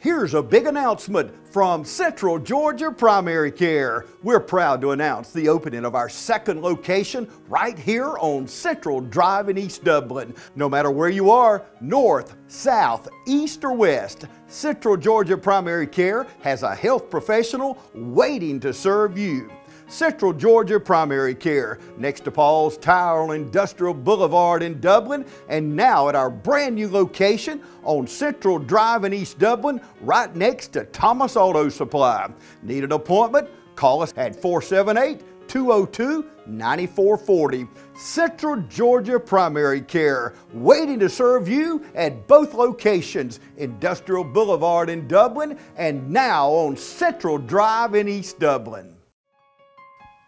Here's a big announcement from Central Georgia Primary Care. We're proud to announce the opening of our second location right here on Central Drive in East Dublin. No matter where you are, north, south, east, or west, Central Georgia Primary Care has a health professional waiting to serve you. Central Georgia Primary Care, next to Paul's Tire on Industrial Boulevard in Dublin, and now at our brand new location on Central Drive in East Dublin, right next to Thomas Auto Supply. Need an appointment? Call us at 478-202-9440. Central Georgia Primary Care, waiting to serve you at both locations, Industrial Boulevard in Dublin and now on Central Drive in East Dublin.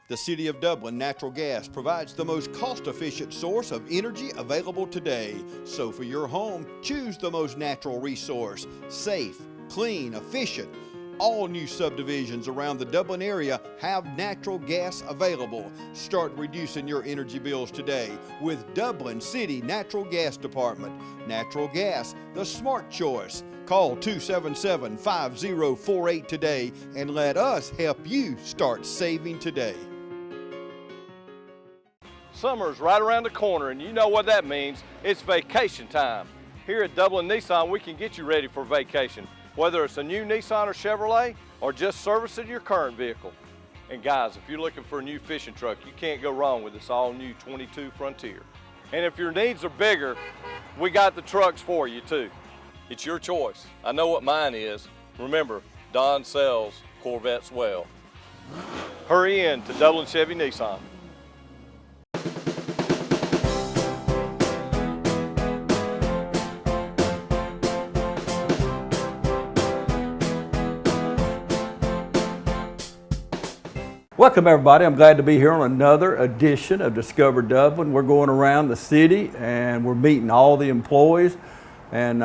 The City of Dublin Natural Gas provides the most cost-efficient source of energy available today. So for your home, choose the most natural resource. Safe, clean, efficient. All new subdivisions around the Dublin area have natural gas available. Start reducing your energy bills today with Dublin City Natural Gas Department. Natural gas, the smart choice. Call 277-5048 today and let us help you start saving today. Summer's right around the corner, and you know what that means. It's vacation time. Here at Dublin Nissan, we can get you ready for vacation, whether it's a new Nissan or Chevrolet, or just servicing your current vehicle. And guys, if you're looking for a new fishing truck, you can't go wrong with this all-new 22 Frontier. And if your needs are bigger, we got the trucks for you too. It's your choice. I know what mine is. Remember, Don sells Corvettes well. Hurry in to Dublin Chevy Nissan. Welcome everybody, I'm glad to be here on another edition of Discover Dublin. We're going around the city and we're meeting all the employees. And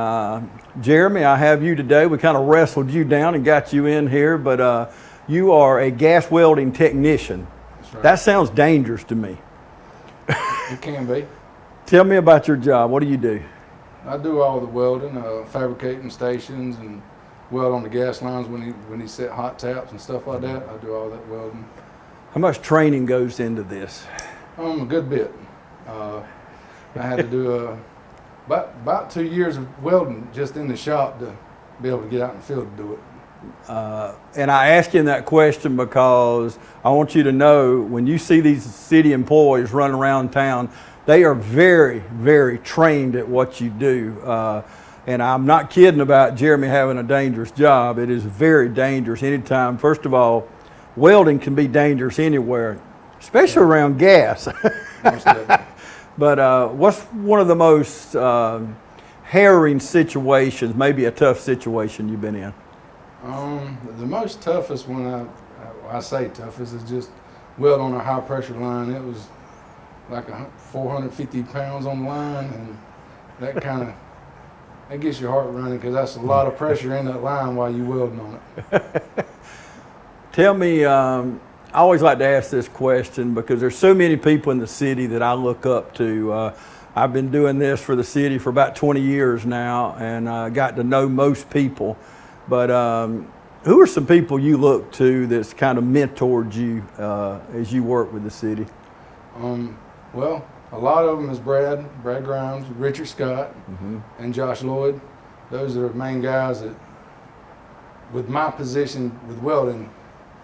Jeremy, I have you today. We kind of wrestled you down and got you in here, but you are a gas welding technician. That's right. That sounds dangerous to me. It can be. Tell me about your job. What do you do? I do all the welding, fabricating stations and weld on the gas lines when he set hot taps and stuff like that. I do all that welding. How much training goes into this? A good bit. I had to do about 2 years of welding just in the shop to be able to get out in the field to do it. And I ask you that question because I want you to know when you see these city employees running around town, they are very, very trained at what you do. And I'm not kidding about Jeremy having a dangerous job. It is very dangerous anytime. First of all, welding can be dangerous anywhere, especially around gas. But what's one of the most harrowing situations, maybe a tough situation you've been in? The most toughest one, I say toughest, is just weld on a high pressure line. It was like 450 pounds on the line, and that kind of, that gets your heart running because that's a lot of pressure in that line while you're welding on it. Tell me, I always like to ask this question because there's so many people in the city that I look up to. I've been doing this for the city for about 20 years now and got to know most people. But who are some people you look to that's kind of mentored you as you work with the city? Well, a lot of them is Brad Grimes, Richard Scott, and Josh Lloyd. Those are the main guys that, with my position with welding,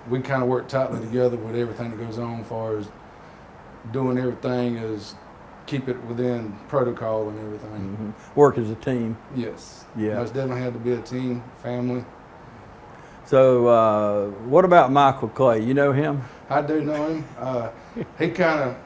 we kind of work tightly together with everything that goes on as far as doing everything is keep it within protocol and everything. Work as a team. Yes. Yeah. Most definitely had to be a team, family. So what about Michael Clay? You know him? I do know him. He kind of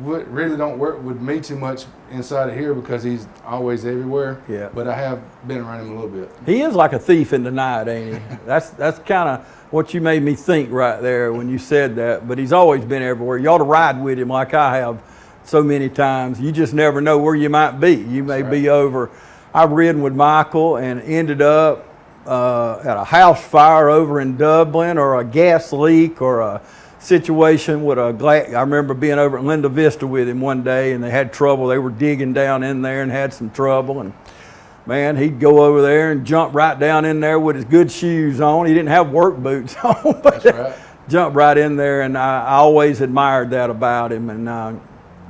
really don't work with me too much inside of here because he's always everywhere. Yeah. But I have been around him a little bit. He is like a thief in the night, ain't he? That's kind of what you made me think right there when you said that. But he's always been everywhere. You ought to ride with him like I have so many times. You just never know where you might be. You may be over. I've ridden with Michael and ended up at a house fire over in Dublin, or a gas leak, or a situation with a I remember being over at Linda Vista with him one day, and they had trouble. They were digging down in there and had some trouble. And man, he'd go over there and jump right down in there with his good shoes on. He didn't have work boots on, but That's right. jump right in there, and I always admired that about him. And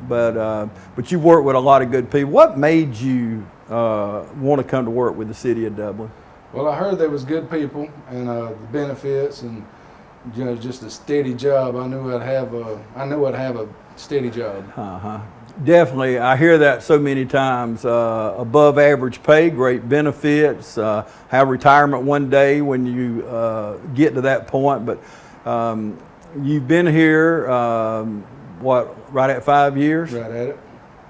but you worked with a lot of good people. What made you want to come to work with the city of Dublin? Well, I heard there was good people and the benefits and just a steady job. I knew I'd have a steady job. Definitely, I hear that so many times. Above average pay, great benefits, have retirement one day when you get to that point. But you've been here, right at 5 years? Right at it.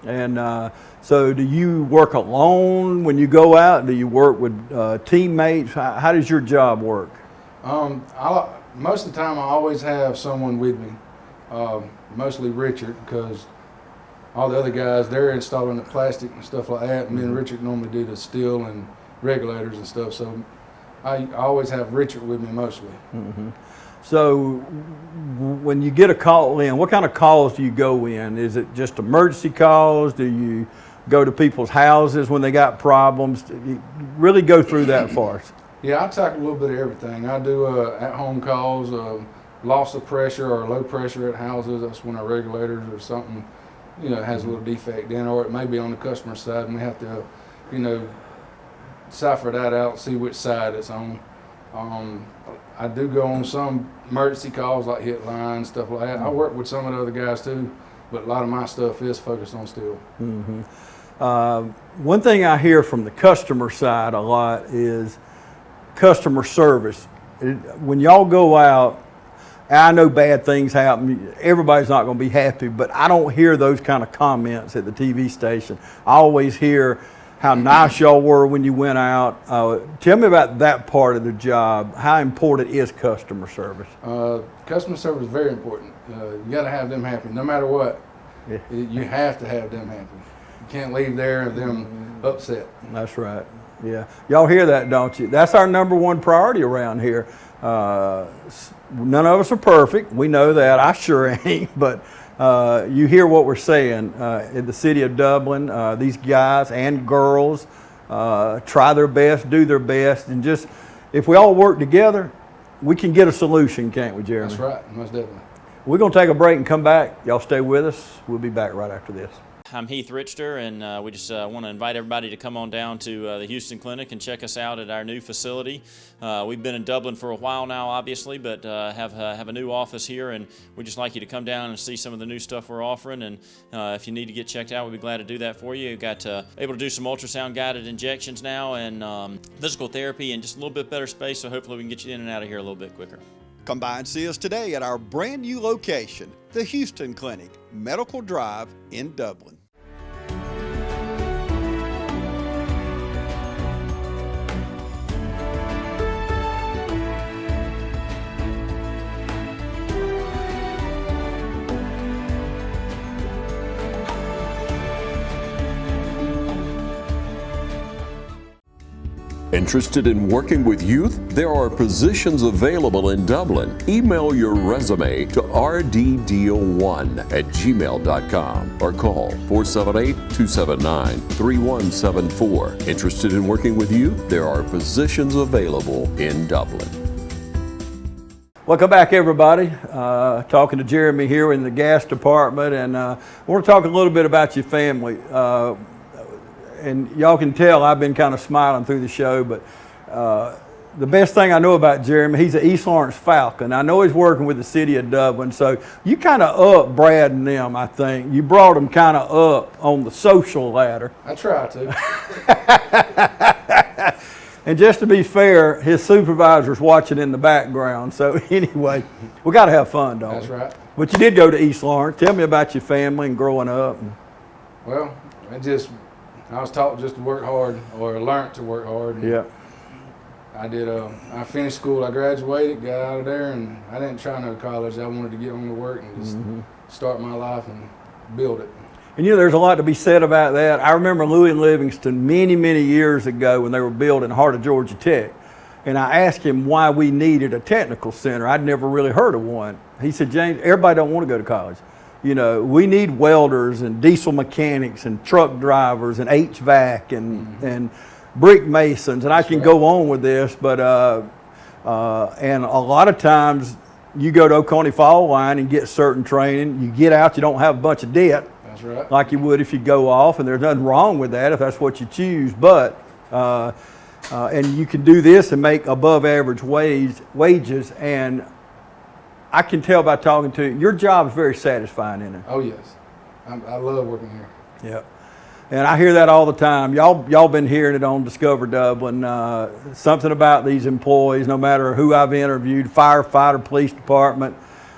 And so do you work alone when you go out? Do you work with teammates? How does your job work? Most of the time I always have someone with me, mostly Richard, because all the other guys, they're installing the plastic and stuff like that, and me and Richard normally do the steel and regulators and stuff, so I always have Richard with me mostly. Mm-hmm. So when you get a call in, what kind of calls do you go in? Is it just emergency calls? Do you go to people's houses when they got problems? You really go through that for us. Yeah, I tackle a little bit of everything. I do at-home calls, loss of pressure or low pressure at houses. That's when our regulators or something, has a little defect in, or it may be on the customer side, and we have to, cipher that out and see which side it's on. I do go on some emergency calls like hit line, stuff like that. I work with some of the other guys too, but a lot of my stuff is focused on steel. Mm-hmm. One thing I hear from the customer side a lot is customer service. When y'all go out, I know bad things happen. Everybody's not going to be happy, but I don't hear those kind of comments at the TV station. I always hear how nice y'all were when you went out. Tell me about that part of the job. How important is customer service? Customer service is very important. You got to have them happy, no matter what. Yeah. You have to have them happy. You can't leave there and them upset. That's right. Yeah, y'all hear that, don't you? That's our number one priority around here. None of us are perfect. We know that. I sure ain't. But you hear what we're saying. In the city of Dublin, these guys and girls try their best, do their best, and just if we all work together, we can get a solution, can't we, Jeremy? That's right, most definitely. We're going to take a break and come back. Y'all stay with us. We'll be back right after this. I'm Heath Richter, and we just want to invite everybody to come on down to the Houston Clinic and check us out at our new facility. We've been in Dublin for a while now, obviously, but have a new office here, and we'd just like you to come down and see some of the new stuff we're offering. And if you need to get checked out, we'd be glad to do that for you. We've got able to do some ultrasound-guided injections now and physical therapy and just a little bit better space, so hopefully we can get you in and out of here a little bit quicker. Come by and see us today at our brand new location, the Houston Clinic, Medical Drive in Dublin. Interested in working with youth? There are positions available in Dublin. Email your resume to rddeal1@gmail.com or call 478-279-3174. Interested in working with youth? There are positions available in Dublin. Welcome back, everybody. Talking to Jeremy here in the gas department, and I want to talk a little bit about your family. And y'all can tell I've been kind of smiling through the show, but the best thing I know about Jeremy, he's an East Lawrence Falcon. I know he's working with the city of Dublin, so you kind of up Brad and them, I think. You brought them kind of up on the social ladder. I try to. And just to be fair, his supervisor's watching in the background. So anyway, we got to have fun, don't we? That's right. But you did go to East Lawrence. Tell me about your family and growing up. Well, I was taught just to work hard, or learned to work hard. Yeah. I did. I finished school. I graduated, got out of there, and I didn't try no college. I wanted to get on to work and just start my life and build it. And there's a lot to be said about that. I remember Louis and Livingston many, many years ago when they were building Heart of Georgia Tech. And I asked him why we needed a technical center. I'd never really heard of one. He said, James, everybody don't want to go to college. We need welders and diesel mechanics and truck drivers and HVAC and brick masons, and I can go on with this, but and a lot of times you go to Oconee Fall Line and get certain training. You get out, you don't have a bunch of debt. That's right. Like you would if you go off, and there's nothing wrong with that if that's what you choose. But and you can do this and make above average wages. And I can tell by talking to you, your job is very satisfying, isn't it? Oh yes, I love working here. Yeah. And I hear that all the time. Y'all been hearing it on Discover Dublin. Something about these employees, no matter who I've interviewed, firefighter, police department,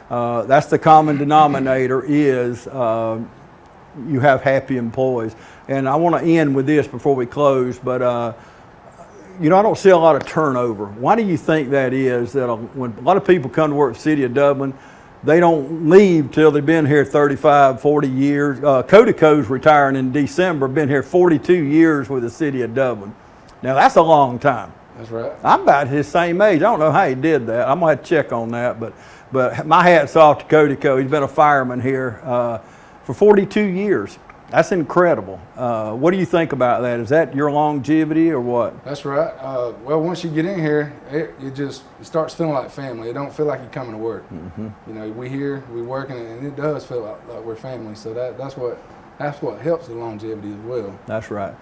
that's the common denominator is you have happy employees. And I want to end with this before we close, but you know, I don't see a lot of turnover. Why do you think that is? That when a lot of people come to work for the City of Dublin, they don't leave till they've been here 35, 40 years. Codeco's retiring in December, been here 42 years with the City of Dublin. Now that's a long time. That's right. I'm about his same age. I don't know how he did that. I'm gonna have to check on that, but my hat's off to Codeco. He's been a fireman here for 42 years. That's incredible. What do you think about that? Is that your longevity or what? That's right. Well, once you get in here, it starts feeling like family. It don't feel like you're coming to work. Mm-hmm. You know, we here, we working, and it does feel like we're family. So that's what helps the longevity as well. That's right.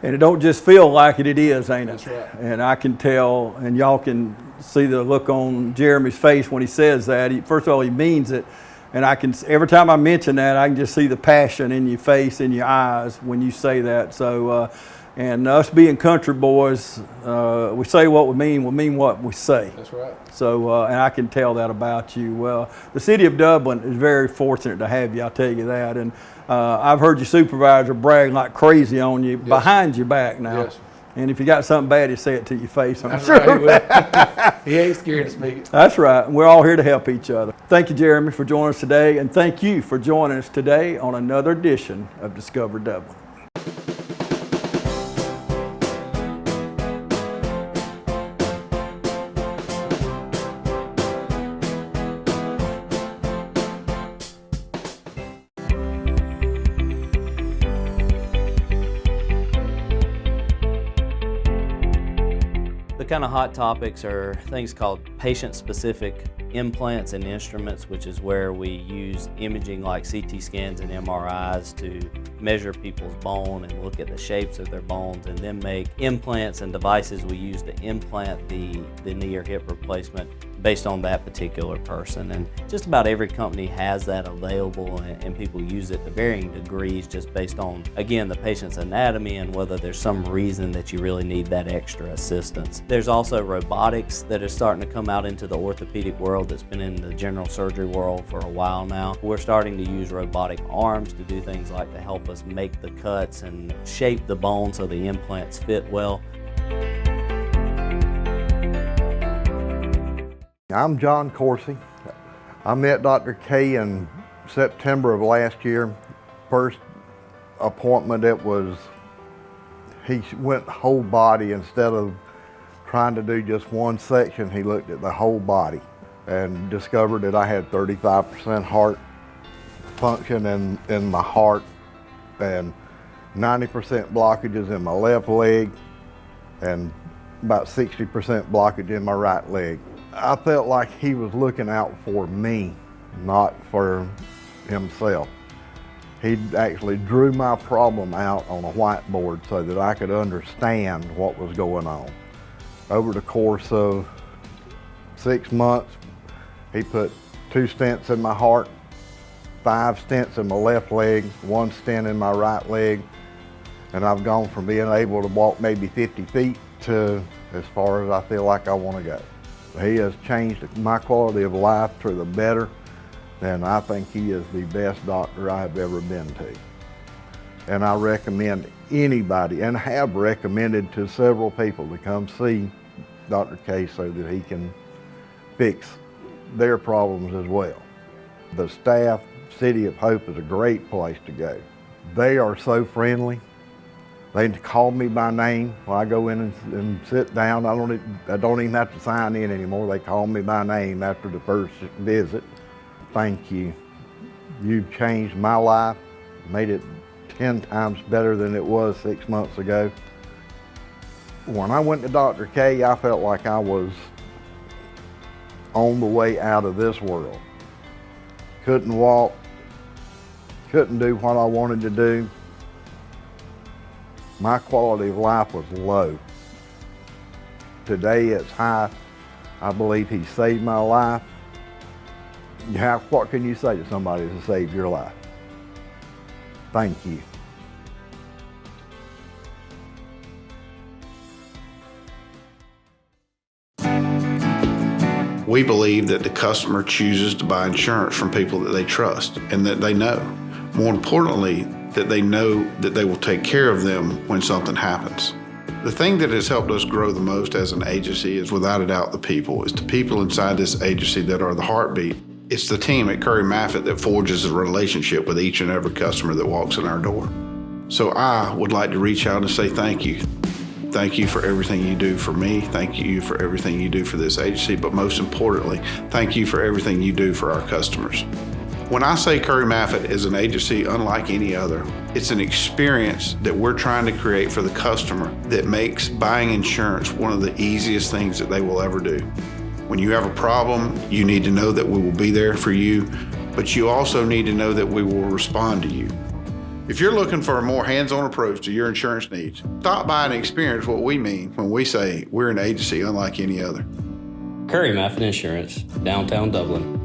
And it don't just feel like it is, ain't it? That's right. And I can tell, and y'all can see the look on Jeremy's face when he says that. First of all, he means it. And every time I mention that, I can just see the passion in your face, in your eyes when you say that. So, and us being country boys, we say what we mean what we say. That's right. So, and I can tell that about you. Well, the City of Dublin is very fortunate to have you, I'll tell you that. And I've heard your supervisor brag like crazy on you behind your back now. Yes. And if you got something bad, he say it to your face. I'm That's sure. right, he ain't scared to speak it. That's right. We're all here to help each other. Thank you, Jeremy, for joining us today. And thank you for joining us today on another edition of Discover Dublin. The kind of hot topics are things called patient-specific implants and instruments, which is where we use imaging like CT scans and MRIs to measure people's bone and look at the shapes of their bones, and then make implants and devices we use to implant the knee or hip replacement based on that particular person. And just about every company has that available, and people use it to varying degrees just based on, again, the patient's anatomy and whether there's some reason that you really need that extra assistance. There's also robotics that is starting to come out into the orthopedic world that's been in the general surgery world for a while now. We're starting to use robotic arms to do things like to help us make the cuts and shape the bone so the implants fit well. I'm John Coursey. I met Dr. K in September of last year. First appointment, he went whole body instead of trying to do just one section. He looked at the whole body and discovered that I had 35% heart function in my heart and 90% blockages in my left leg and about 60% blockage in my right leg. I felt like he was looking out for me, not for himself. He actually drew my problem out on a whiteboard so that I could understand what was going on. Over the course of 6 months, he put 2 stents in my heart, 5 stents in my left leg, 1 stent in my right leg, and I've gone from being able to walk maybe 50 feet to as far as I feel like I want to go. He has changed my quality of life for the better, and I think he is the best doctor I have ever been to. And I recommend anybody, and have recommended to several people, to come see Dr. K so that he can fix their problems as well. The staff, City of Hope is a great place to go. They are so friendly. They call me by name when I go in and sit down. I don't even have to sign in anymore. They call me by name after the first visit. Thank you. You've changed my life, made it 10 times better than it was 6 months ago. When I went to Dr. K, I felt like I was on the way out of this world. Couldn't walk, couldn't do what I wanted to do. My quality of life was low. Today it's high. I believe he saved my life. What can you say to somebody to save your life? Thank you. We believe that the customer chooses to buy insurance from people that they trust and that they know. More importantly, that they know that they will take care of them when something happens. The thing that has helped us grow the most as an agency is without a doubt the people. It's the people inside this agency that are the heartbeat. It's the team at Curry Maffitt that forges a relationship with each and every customer that walks in our door. So I would like to reach out and say thank you. Thank you for everything you do for me. Thank you for everything you do for this agency, but most importantly, thank you for everything you do for our customers. When I say Curry Maffitt is an agency unlike any other, it's an experience that we're trying to create for the customer that makes buying insurance one of the easiest things that they will ever do. When you have a problem, you need to know that we will be there for you, but you also need to know that we will respond to you. If you're looking for a more hands-on approach to your insurance needs, stop by and experience what we mean when we say we're an agency unlike any other. Curry Maffitt Insurance, downtown Dublin.